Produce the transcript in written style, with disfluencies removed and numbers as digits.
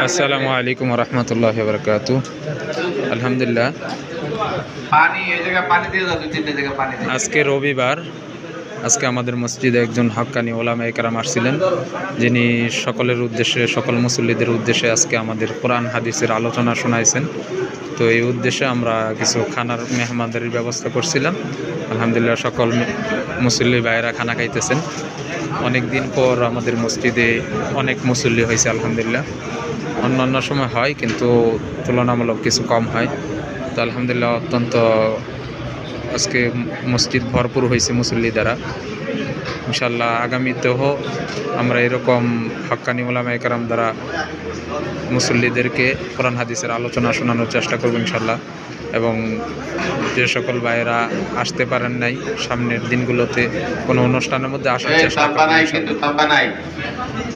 আসসালামু আলাইকুম রহমতুল্লাহ বরকাতু। আলহামদুলিল্লাহ, আজকে রবিবার। আজকে আমাদের মসজিদে একজন হক্কানি ওলামায়ে কেরাম আসছিলেন, যিনি সকলের উদ্দেশ্যে, সকল মুসল্লিদের উদ্দেশ্যে আজকে আমাদের কোরআন হাদিসের আলোচনা শোনাইছেন। তো এই উদ্দেশ্যে আমরা কিছু খানার মেহমানদারির ব্যবস্থা করছিলাম। আলহামদুলিল্লাহ, সকল মুসল্লি ভাইয়েরা খানা খাইতেছেন। অনেক দিন পর আমাদের মসজিদে অনেক মুসল্লি হয়েছে আলহামদুলিল্লাহ। অন্যান্য সময় হয়, কিন্তু তুলনামূলক কিছু কম হয়। তো আলহামদুলিল্লাহ, অত্যন্ত আজকে মসজিদ ভরপুর হয়েছে মুসল্লি দ্বারা। ইনশাল্লাহ আগামীতেও আমরা এরকম হক্কানি ওলামায়ে কেরাম দ্বারা মুসল্লিদেরকে কোরআন হাদিসের আলোচনা শোনানোর চেষ্টা করব ইনশাল্লাহ। এবং যে সকল ভাইয়েরা আসতে পারেন নাই, সামনের দিনগুলোতে কোনো অনুষ্ঠানের মধ্যে আসার চেষ্টা করব।